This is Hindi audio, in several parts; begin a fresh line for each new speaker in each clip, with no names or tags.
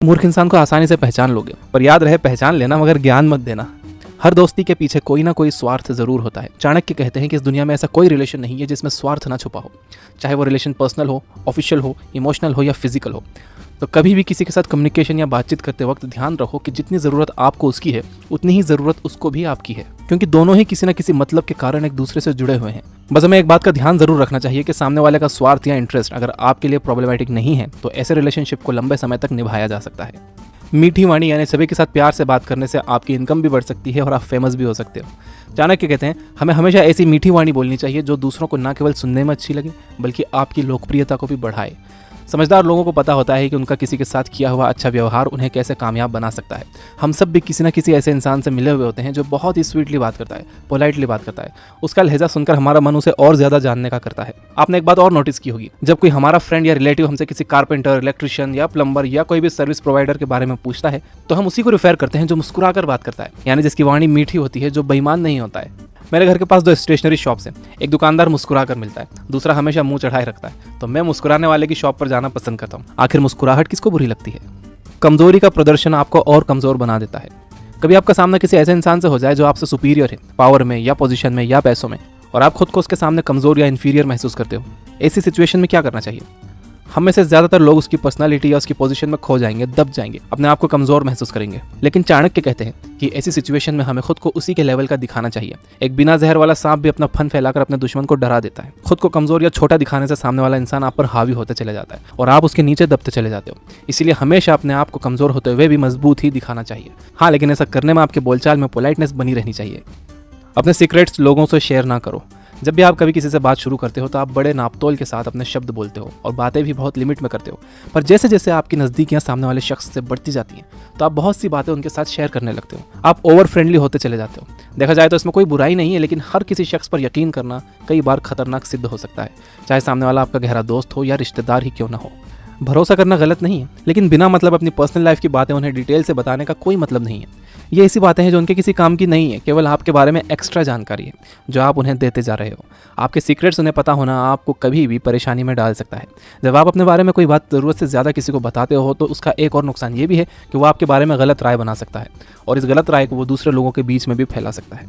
मूर्ख इंसान को आसानी से पहचान लोगे, पर याद रहे पहचान लेना मगर ज्ञान मत देना। हर दोस्ती के पीछे कोई ना कोई स्वार्थ जरूर होता है। चाणक्य कहते हैं कि इस दुनिया में ऐसा कोई रिलेशन नहीं है जिसमें स्वार्थ ना छुपा हो, चाहे वो रिलेशन पर्सनल हो, ऑफिशियल हो, इमोशनल हो या फिजिकल हो। तो कभी भी किसी के साथ कम्युनिकेशन या बातचीत करते वक्त ध्यान रखो कि जितनी ज़रूरत आपको उसकी है उतनी ही ज़रूरत उसको भी आपकी है, क्योंकि दोनों ही किसी न किसी मतलब के कारण एक दूसरे से जुड़े हुए हैं। बस हमें एक बात का ध्यान जरूर रखना चाहिए कि सामने वाले का स्वार्थ या इंटरेस्ट अगर आपके लिए प्रॉब्लमेटिक नहीं है तो ऐसे रिलेशनशिप को लंबे समय तक निभाया जा सकता है। मीठी वाणी यानी सभी के साथ प्यार से बात करने से आपकी इनकम भी बढ़ सकती है और आप फेमस भी हो सकते हो। चाणक्य कहते हैं हमें हमेशा ऐसी मीठी वाणी बोलनी चाहिए जो दूसरों को न केवल सुनने में अच्छी लगे बल्कि आपकी लोकप्रियता को भी बढ़ाए। समझदार लोगों को पता होता है कि उनका किसी के साथ किया हुआ अच्छा व्यवहार उन्हें कैसे कामयाब बना सकता है। हम सब भी किसी न किसी ऐसे इंसान से मिले हुए होते हैं जो बहुत ही स्वीटली बात करता है, पोलाइटली बात करता है। उसका लहजा सुनकर हमारा मन उसे और ज़्यादा जानने का करता है। आपने एक बात और नोटिस की होगी, जब कोई हमारा फ्रेंड या रिलेटिव हमसे किसी कारपेंटर, इलेक्ट्रिशियन या प्लम्बर या कोई भी सर्विस प्रोवाइडर के बारे में पूछता है तो हम उसी को रिफर करते हैं जो मुस्कुराकर बात करता है, यानी जिसकी वाणी मीठी होती है, जो बेईमान नहीं होता है। मेरे घर के पास 2 स्टेशनरी शॉप्स हैं। एक दुकानदार मुस्कुरा कर मिलता है, दूसरा हमेशा मुंह चढ़ाए रखता है। तो मैं मुस्कुराने वाले की शॉप पर जाना पसंद करता हूँ। आखिर मुस्कुराहट किसको बुरी लगती है? कमजोरी का प्रदर्शन आपको और कमजोर बना देता है। कभी आपका सामना किसी ऐसे इंसान से हो जाए जो आपसे सुपीरियर है, पावर में या पोजीशन में या पैसों में, और आप खुद को उसके सामने कमजोर या इन्फीरियर महसूस करते हो। ऐसी सिचुएशन में क्या करना चाहिए? हम में से ज्यादातर लोग उसकी पर्सनालिटी या उसकी पोजीशन में खो जाएंगे, दब जाएंगे, अपने आप को कमजोर महसूस करेंगे। लेकिन चाणक्य कहते हैं कि ऐसी सिचुएशन में हमें खुद को उसी के लेवल का दिखाना चाहिए। एक बिना जहर वाला सांप भी अपना फन फैलाकर अपने दुश्मन को डरा देता है। खुद को कमजोर या छोटा दिखाने से सामने वाला इंसान आप पर हावी होते चले जाता है और आप उसके नीचे दबते चले जाते हो। इसीलिए हमेशा अपने आप को कमजोर होते हुए भी मजबूत ही दिखाना चाहिए। हाँ, लेकिन ऐसा करने में आपके बोलचाल में पोलाइटनेस बनी रहनी चाहिए। अपने सीक्रेट्स लोगों से शेयर ना करो। जब भी आप कभी किसी से बात शुरू करते हो तो आप बड़े नापतोल के साथ अपने शब्द बोलते हो और बातें भी बहुत लिमिट में करते हो। पर जैसे जैसे आपकी नज़दीकियां सामने वाले शख्स से बढ़ती जाती हैं तो आप बहुत सी बातें उनके साथ शेयर करने लगते हो। आप ओवर फ्रेंडली होते चले जाते हो। देखा जाए तो इसमें कोई बुराई नहीं है, लेकिन हर किसी शख्स पर यकीन करना कई बार खतरनाक सिद्ध हो सकता है, चाहे सामने वाला आपका गहरा दोस्त हो या रिश्तेदार ही क्यों ना हो। भरोसा करना गलत नहीं है, लेकिन बिना मतलब अपनी पर्सनल लाइफ की बातें उन्हें डिटेल से बताने का कोई मतलब नहीं है। ये ऐसी बातें हैं जो उनके किसी काम की नहीं है, केवल आपके बारे में एक्स्ट्रा जानकारी है जो आप उन्हें देते जा रहे हो। आपके सीक्रेट्स उन्हें पता होना आपको कभी भी परेशानी में डाल सकता है। जब आप अपने बारे में कोई बात ज़रूरत से ज़्यादा किसी को बताते हो तो उसका एक और नुकसान ये भी है कि वो आपके बारे में गलत राय बना सकता है और इस गलत राय को वो दूसरे लोगों के बीच में भी फैला सकता है।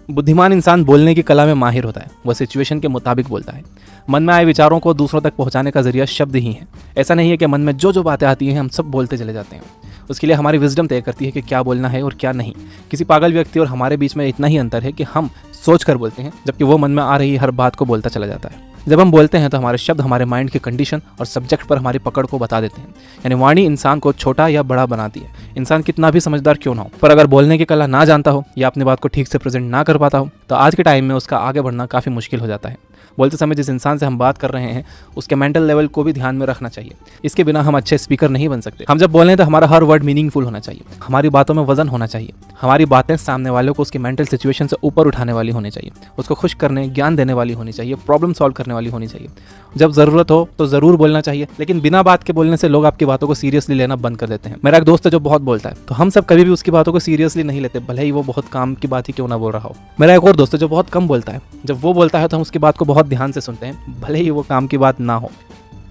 बुद्धिमान इंसान बोलने की कला में माहिर होता है। वह सिचुएशन के मुताबिक बोलता है। मन में आए विचारों को दूसरों तक पहुंचाने का जरिया शब्द ही है। ऐसा नहीं है कि मन में जो जो बातें आती हैं हम सब बोलते चले जाते हैं। उसके लिए हमारी विजडम तय करती है कि क्या बोलना है और क्या नहीं। किसी पागल व्यक्ति और हमारे बीच में इतना ही अंतर है कि हम सोच कर बोलते हैं, जबकि वो मन में आ रही हर बात को बोलता चला जाता है। जब हम बोलते हैं तो हमारे शब्द हमारे माइंड की कंडीशन और सब्जेक्ट पर हमारी पकड़ को बता देते हैं। यानी वाणी इंसान को छोटा या बड़ा बनाती है। इंसान कितना भी समझदार क्यों ना हो, पर अगर बोलने की कला ना जानता हो या अपनी बात को ठीक से प्रेजेंट ना कर पाता हो तो आज के टाइम में उसका आगे बढ़ना काफ़ी मुश्किल हो जाता है। बोलते समय जिस इंसान से हम बात कर रहे हैं उसके मेंटल लेवल को भी ध्यान में रखना चाहिए। इसके बिना हम अच्छे स्पीकर नहीं बन सकते। हम जब बोलें तो हमारा हर वर्ड मीनिंगफुल होना चाहिए। हमारी बातों में वजन होना चाहिए। हमारी बातें सामने वालों को उसकी मेंटल सिचुएशन से ऊपर उठाने वाली होनी चाहिए, उसको खुश करने, ज्ञान देने वाली होनी चाहिए, प्रॉब्लम सॉल्व करने वाली होनी चाहिए। जब ज़रूरत हो तो ज़रूर बोलना चाहिए, लेकिन बिना बात के बोलने से लोग आपकी बातों को सीरियसली लेना बंद कर देते हैं। मेरा एक दोस्त है जो बहुत बोलता है, तो हम सब कभी भी उसकी बातों को सीरियसली नहीं लेते, भले ही वो बहुत काम की बात ही क्यों ना बोल रहा हो। मेरा एक और दोस्त है जो बहुत कम बोलता है। जब वो बोलता है तो हम उसकी बात को बहुत ध्यान से सुनते हैं, भले ही वो काम की बात ना हो।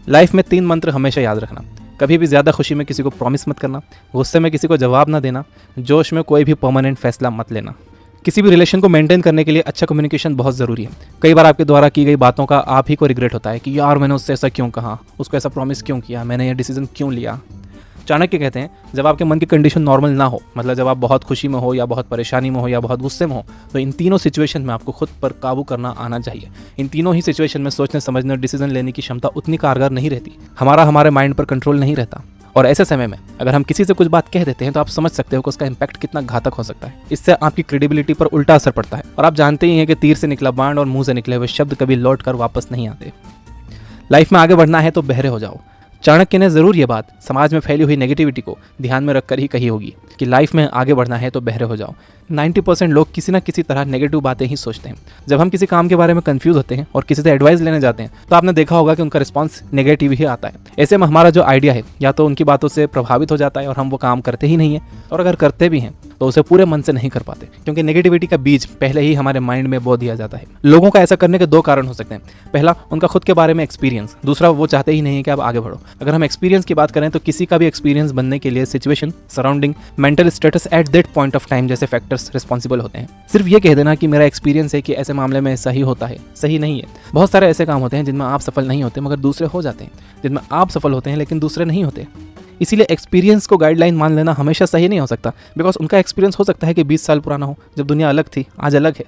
लाइफ में 3 मंत्र हमेशा याद रखना। कभी भी ज़्यादा खुशी में किसी को प्रॉमिस मत करना, गुस्से में किसी को जवाब ना देना, जोश में कोई भी परमानेंट फैसला मत लेना। किसी भी रिलेशन को मेंटेन करने के लिए अच्छा कम्युनिकेशन बहुत ज़रूरी है। कई बार आपके द्वारा की गई बातों का आप ही को रिग्रेट होता है कि यार मैंने उससे ऐसा क्यों कहा, उसको ऐसा प्रॉमिस क्यों किया, मैंने ये डिसीजन क्यों लिया। चाणक्य कहते हैं जब आपके मन की कंडीशन नॉर्मल ना हो, मतलब जब आप बहुत खुशी में हो या बहुत परेशानी में हो या बहुत गुस्से में हो, तो इन तीनों सिचुएशन में आपको खुद पर काबू करना आना चाहिए। इन तीनों ही सिचुएशन में सोचने समझने और डिसीजन लेने की क्षमता उतनी कारगर नहीं रहती। हमारे माइंड पर कंट्रोल नहीं रहता और ऐसे समय में अगर हम किसी से कुछ बात कह देते हैं तो आप समझ सकते हो कि उसका इम्पैक्ट कितना घातक हो सकता है। इससे आपकी क्रेडिबिलिटी पर उल्टा असर पड़ता है और आप जानते ही हैं कि तीर से निकला बाण और मुंह से निकले हुए शब्द कभी लौट कर वापस नहीं आते। लाइफ में आगे बढ़ना है तो बहरे हो जाओ। चाणक्य ने ज़रूर ये बात समाज में फैली हुई नेगेटिविटी को ध्यान में रखकर ही कही होगी कि लाइफ में आगे बढ़ना है तो बहरे हो जाओ। 90% लोग किसी न किसी तरह नेगेटिव बातें ही सोचते हैं। जब हम किसी काम के बारे में कंफ्यूज होते हैं और किसी से एडवाइस लेने जाते हैं तो आपने देखा होगा कि उनका रिस्पांस नेगेटिव ही आता है। ऐसे में हमारा जो आइडिया है या तो उनकी बातों से प्रभावित हो जाता है और हम वो काम करते ही नहीं है, और अगर करते भी हैं तो उसे पूरे मन से नहीं कर पाते, क्योंकि नेगेटिविटी का बीज पहले ही हमारे माइंड में बो दिया जाता है। लोगों का ऐसा करने के दो कारण हो सकते हैं। पहला, उनका खुद के बारे में एक्सपीरियंस। दूसरा, वो चाहते ही नहीं है कि आप आगे बढ़ो। अगर हम एक्सपीरियंस की बात करें तो किसी का भी एक्सपीरियंस बनने के लिए situation, surrounding, mental status at that point of time जैसे फैक्टर्स रिस्पॉन्सिबल होते हैं। सिर्फ ये कह देना कि मेरा एक्सपीरियंस है कि ऐसे मामले में सही होता है, सही नहीं है। बहुत सारे ऐसे काम होते हैं जिनमें आप सफल नहीं होते मगर दूसरे हो जाते हैं, जिनमें आप सफल होते हैं लेकिन दूसरे नहीं होते। इसीलिए एक्सपीरियंस को गाइडलाइन मान लेना हमेशा सही नहीं हो सकता, बिकॉज उनका एक्सपीरियंस हो सकता है कि 20 साल पुराना हो, जब दुनिया अलग थी, आज अलग है।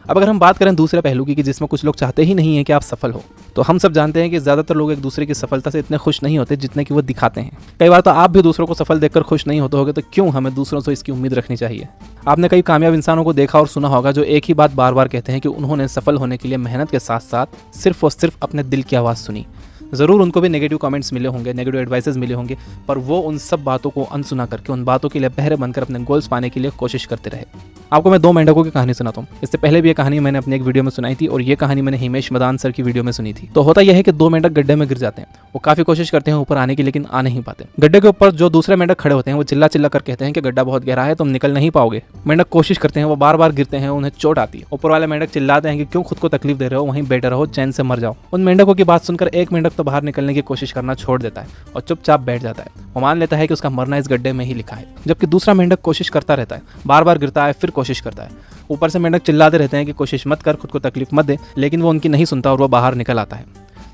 अब अगर हम बात करें दूसरे पहलू की, कि जिसमें कुछ लोग चाहते ही नहीं है कि आप सफल हो, तो हम सब जानते हैं कि ज़्यादातर लोग एक दूसरे की सफलता से इतने खुश नहीं होते जितने कि वो दिखाते हैं। कई बार तो आप भी दूसरों को सफल देखकर खुश नहीं होते होगे, तो क्यों हमें दूसरों से इसकी उम्मीद रखनी चाहिए। आपने कई कामयाब इंसानों को देखा और सुना होगा जो एक ही बात बार बार कहते हैं कि उन्होंने सफल होने के लिए मेहनत के साथ साथ सिर्फ और सिर्फ अपने दिल की आवाज़ सुनी। ज़रूर उनको भी नेगेटिव कमेंट्स मिले होंगे, नेगेटिव एडवाइसेस मिले होंगे, पर वो उन सब बातों को अनसुना करके उन बातों के लिए बहरे बनकर अपने गोल्स पाने के लिए कोशिश करते रहे। आपको मैं 2 मेंढकों की कहानी सुनाता हूँ। इससे पहले भी ये कहानी मैंने अपनी एक वीडियो में सुनाई थी और ये कहानी मैंने हिमेश मदान सर की वीडियो में सुनी थी। तो होता यह है कि 2 मेंढक गड्ढे में गिर जाते हैं। वो काफ़ी कोशिश करते हैं ऊपर आने की, लेकिन आ नहीं पाते। गड्ढे के ऊपर जो दूसरे मेंढक खड़े होते हैं वो चिल्ला चिल्ला कर कहते हैं कि गड्ढा बहुत गहरा है, तुम निकल नहीं पाओगे। मेंढक कोशिश करते हैं, वो बार बार गिरते हैं, उन्हें चोट आती है। ऊपर वाले मेंढक चिल्लाते हैं कि क्यों खुद को तकलीफ दे रहे हो, वहीं बैठे रहो, चैन से मर जाओ। उन मेंढकों की बात सुनकर एक मेंढक तो बाहर निकलने की कोशिश करना छोड़ देता है और चुपचाप बैठ जाता है। वो मान लेता है कि उसका मरना इस गड्ढे में ही लिखा है। जबकि दूसरा मेंढक कोशिश करता रहता है, बार बार गिरता है, फिर कोशिश करता है। ऊपर से मेंढक चिल्लाते रहते हैं कि कोशिश मत कर, खुद को तकलीफ मत दे, लेकिन वो उनकी नहीं सुनता और वो बाहर निकल आता है।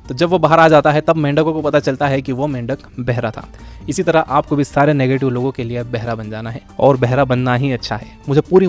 तो जब वो बाहर आ जाता है तब मेंढकों को पता चलता है कि वो मेंढक बहरा था। इसी तरह आपको भी सारे नेगेटिव लोगों के लिए बहरा बन जाना है और बहरा बनना ही अच्छा है। मुझे पूरी